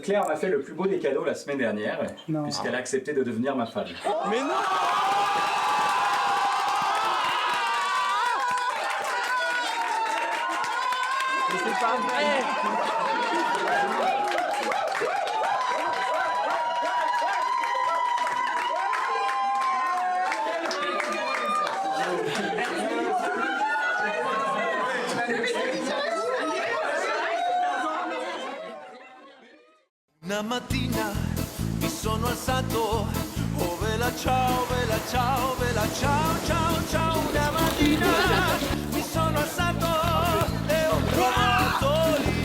Claire m'a fait le plus beau des cadeaux la semaine dernière, puisqu'elle a accepté de devenir ma femme. Mais non! Mais c'est pas vrai! Una mattina mi sono alzato, oh vela ciao, vela ciao, vela ciao, ciao, ciao. Una mattina mi sono alzato e ho trovato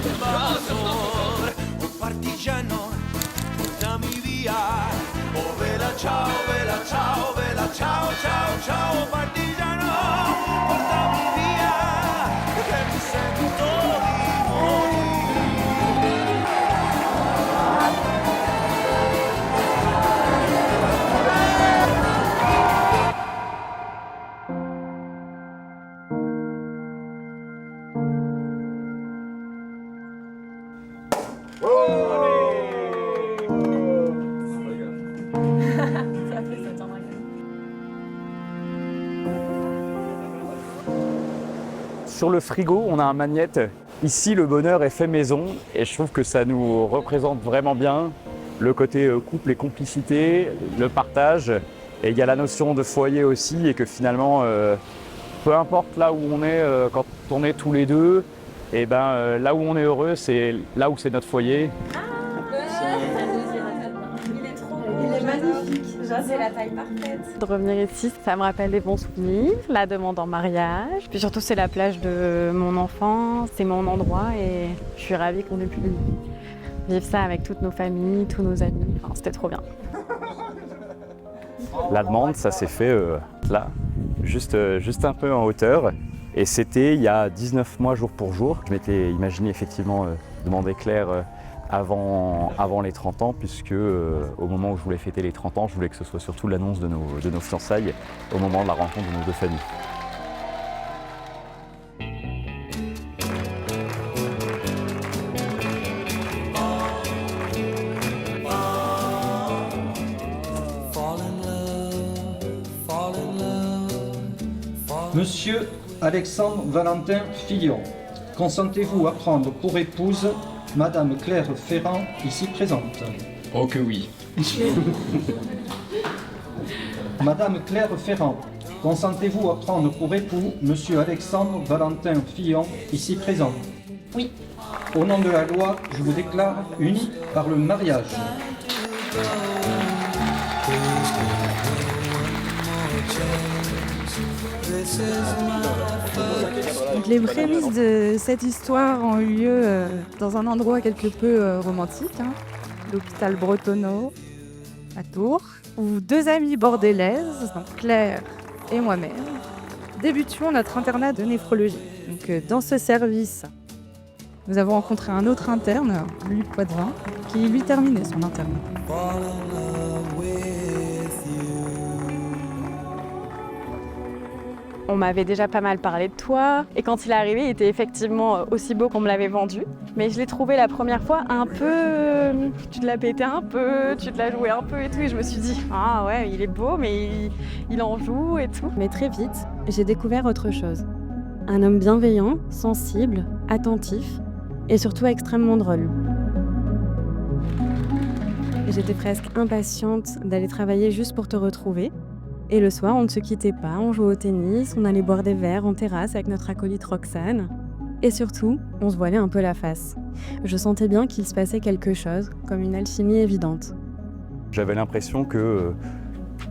l'invasore, un partigiano, portami via. Oh vela ciao, vela ciao, vela ciao, ciao, ciao, partigiano, portami via, che mi sento di morire. Sur le frigo, on a un magnète. Ici, le bonheur est fait maison et je trouve que ça nous représente vraiment bien le côté couple et complicité, le partage. Et il y a la notion de foyer aussi et que finalement, peu importe là où on est, quand on est tous les deux, et ben là où on est heureux, c'est là où c'est notre foyer. Il est magnifique, c'est la taille parfaite. De revenir ici, ça me rappelle des bons souvenirs, la demande en mariage. Puis surtout, c'est la plage de mon enfance, c'est mon endroit et je suis ravie qu'on ait pu vivre ça avec toutes nos familles, tous nos amis. Enfin, c'était trop bien. La demande, ça s'est fait là, juste un peu en hauteur. Et c'était il y a 19 mois jour pour jour. Je m'étais imaginé effectivement demander Claire avant les 30 ans, puisque au moment où je voulais fêter les 30 ans, je voulais que ce soit surtout l'annonce de nos fiançailles au moment de la rencontre de nos deux familles. Monsieur Alexandre Valentin Fillon, consentez-vous à prendre pour épouse Madame Claire Ferrand, ici présente? Oh que oui. Madame Claire Ferrand, consentez-vous à prendre pour époux Monsieur Alexandre Valentin Fillon, ici présent? Oui. Au nom de la loi, je vous déclare unis par le mariage. Donc les prémices de cette histoire ont eu lieu dans un endroit quelque peu romantique, l'hôpital Bretonneau à Tours, où deux amies bordélaises, donc Claire et moi-même, débutions notre internat de néphrologie. Donc dans ce service, nous avons rencontré un autre interne, Louis Poitvin, qui lui terminait son internat. On m'avait déjà pas mal parlé de toi et quand il est arrivé, il était effectivement aussi beau qu'on me l'avait vendu. Mais je l'ai trouvé la première fois un peu... Tu te l'as pété un peu, tu te l'as joué un peu et tout. Et je me suis dit, ah ouais, il est beau mais il en joue et tout. Mais très vite, j'ai découvert autre chose. Un homme bienveillant, sensible, attentif et surtout extrêmement drôle. J'étais presque impatiente d'aller travailler juste pour te retrouver. Et le soir, on ne se quittait pas, on jouait au tennis, on allait boire des verres en terrasse avec notre acolyte Roxane. Et surtout, on se voilait un peu la face. Je sentais bien qu'il se passait quelque chose, comme une alchimie évidente. J'avais l'impression que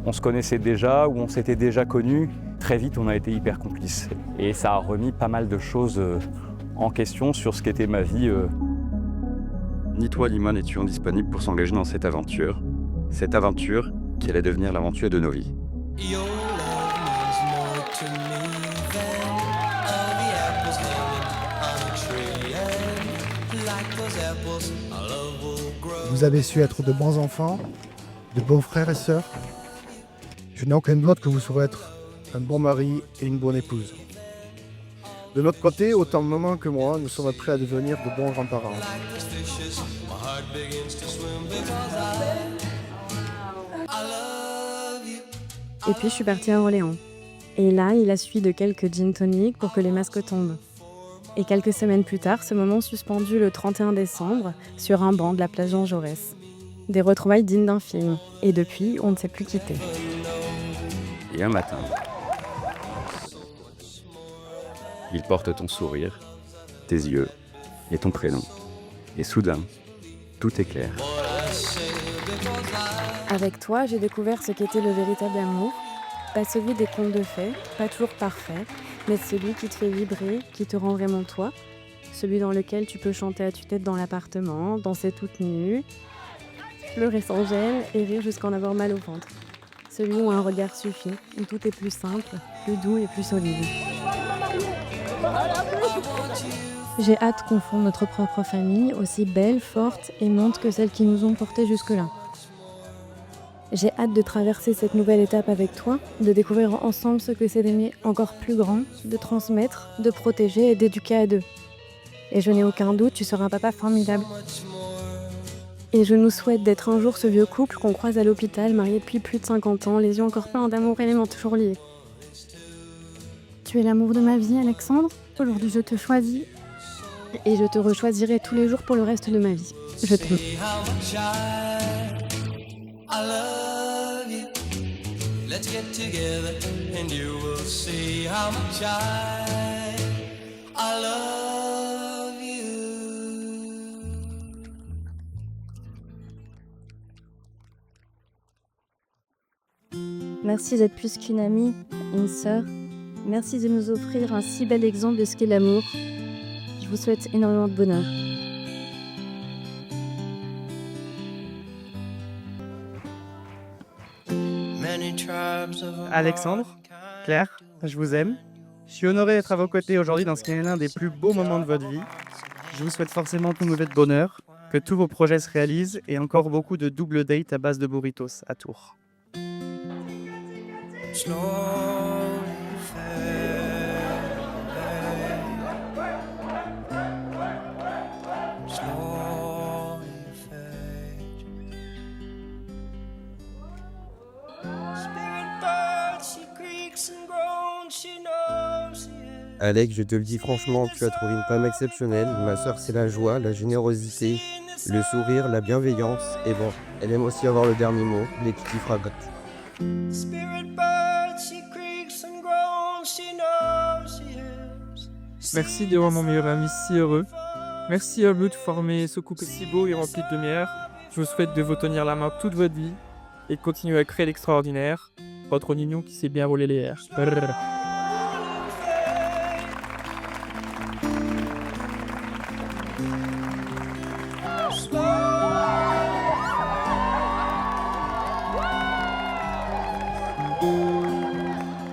on se connaissait déjà ou on s'était déjà connus. Très vite, on a été hyper complices. Et ça a remis pas mal de choses en question sur ce qu'était ma vie. Ni toi ni moi n'étions disponibles pour s'engager dans cette aventure qui allait devenir l'aventure de nos vies. Your love means more to me than all the apples hanging on a tree. And like those apples, our love will grow. Vous avez su être de bons enfants, de bons frères et sœurs. Je n'ai aucun doute que vous saurez être un bon mari et une bonne épouse. De notre côté, autant maman que moi, nous sommes prêts à devenir de bons grands-parents. Et puis je suis partie à Orléans. Et là, il a suffi de quelques gin tonic pour que les masques tombent. Et quelques semaines plus tard, ce moment suspendu le 31 décembre sur un banc de la plage Jean Jaurès. Des retrouvailles dignes d'un film. Et depuis, on ne s'est plus quitté. Et un matin, il porte ton sourire, tes yeux et ton prénom. Et soudain, tout est clair. Avec toi, j'ai découvert ce qu'était le véritable amour. Pas celui des contes de fées, pas toujours parfait, mais celui qui te fait vibrer, qui te rend vraiment toi. Celui dans lequel tu peux chanter à tue-tête dans l'appartement, danser toute nue, pleurer sans gêne et rire jusqu'à en avoir mal au ventre. Celui où un regard suffit, où tout est plus simple, plus doux et plus solide. J'ai hâte qu'on fonde notre propre famille, aussi belle, forte, aimante que celles qui nous ont portés jusque-là. J'ai hâte de traverser cette nouvelle étape avec toi, de découvrir ensemble ce que c'est d'aimer encore plus grand, de transmettre, de protéger et d'éduquer à deux. Et je n'ai aucun doute, tu seras un papa formidable. Et je nous souhaite d'être un jour ce vieux couple qu'on croise à l'hôpital, marié depuis plus de 50 ans, les yeux encore peints d'amour et les mains toujours liées. Tu es l'amour de ma vie, Alexandre. Aujourd'hui, je te choisis. Et je te rechoisirai tous les jours pour le reste de ma vie. Je t'aime. I love you. Let's get together and you will see how much I love you. Merci d'être plus qu'une amie, une sœur. Merci de nous offrir un si bel exemple de ce qu'est l'amour. Je vous souhaite énormément de bonheur. Alexandre, Claire, je vous aime. Je suis honoré d'être à vos côtés aujourd'hui dans ce qui est l'un des plus beaux moments de votre vie. Je vous souhaite forcément tout mauvais de bonheur, que tous vos projets se réalisent et encore beaucoup de double dates à base de burritos à Tours. Alex, je te le dis franchement, tu as trouvé une femme exceptionnelle. Ma sœur, c'est la joie, la générosité, le sourire, la bienveillance. Et bon, elle aime aussi avoir le dernier mot, les petits fragrantes. Merci de rendre mon meilleur ami si heureux. Merci à vous de former ce couple si beau et rempli de lumière. Je vous souhaite de vous tenir la main toute votre vie et de continuer à créer l'extraordinaire. Votre Nino qui sait bien rouler les airs. Brrr.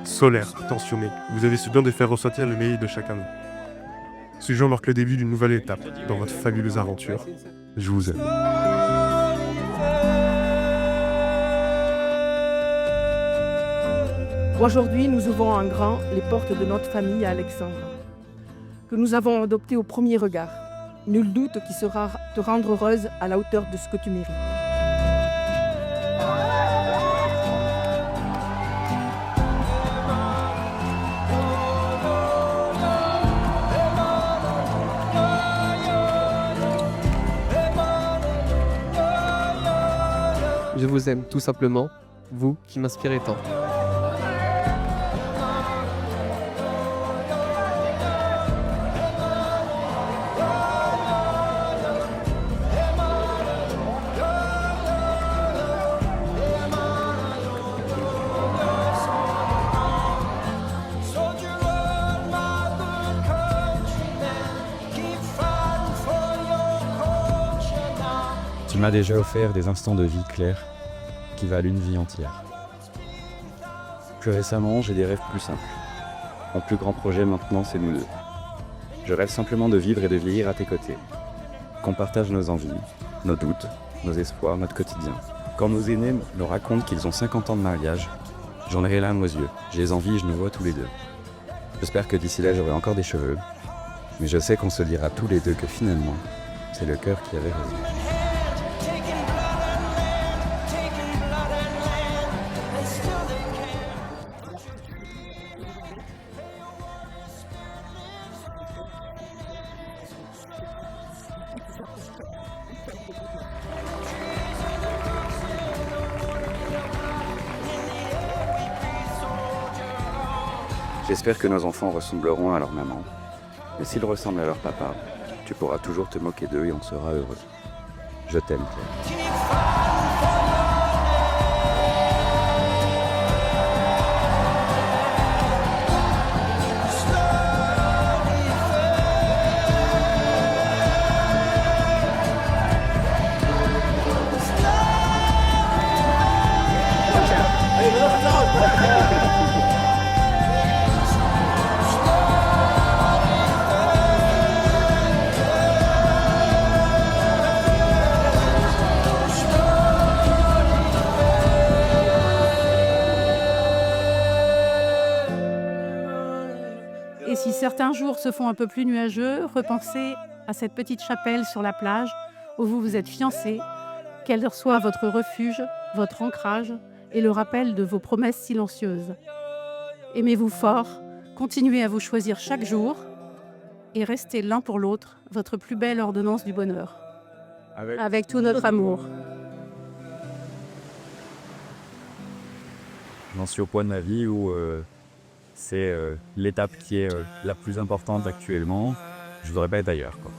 Solaire, attentionné, vous avez su bien de faire ressortir le meilleur de chacun d'eux. Ce jour marque le début d'une nouvelle étape dans votre fabuleuse aventure. Je vous aime. Aujourd'hui, nous ouvrons en grand les portes de notre famille à Alexandre, que nous avons adopté au premier regard. Nul doute qu'il sera te rendre heureuse à la hauteur de ce que tu mérites. Je vous aime tout simplement, vous qui m'inspirez tant. Tu m'as déjà offert des instants de vie clairs qui valent une vie entière. Plus récemment, j'ai des rêves plus simples. Mon plus grand projet maintenant, c'est nous deux. Je rêve simplement de vivre et de vieillir à tes côtés. Qu'on partage nos envies, nos doutes, nos espoirs, notre quotidien. Quand nos aînés me racontent qu'ils ont 50 ans de mariage, j'en ai les larmes aux yeux. Je les envie et je nous vois tous les deux. J'espère que d'ici là j'aurai encore des cheveux. Mais je sais qu'on se dira tous les deux que finalement, c'est le cœur qui avait raison. J'espère que nos enfants ressembleront à leur maman. Mais s'ils ressemblent à leur papa, tu pourras toujours te moquer d'eux et on sera heureux. Je t'aime, Claire. Et si certains jours se font un peu plus nuageux, repensez à cette petite chapelle sur la plage où vous vous êtes fiancés, qu'elle soit votre refuge, votre ancrage et le rappel de vos promesses silencieuses. Aimez-vous fort, continuez à vous choisir chaque jour et restez l'un pour l'autre votre plus belle ordonnance du bonheur. Avec tout notre amour. J'en suis au point de ma vie où c'est l'étape qui est la plus importante actuellement. Je voudrais pas être ailleurs, quoi.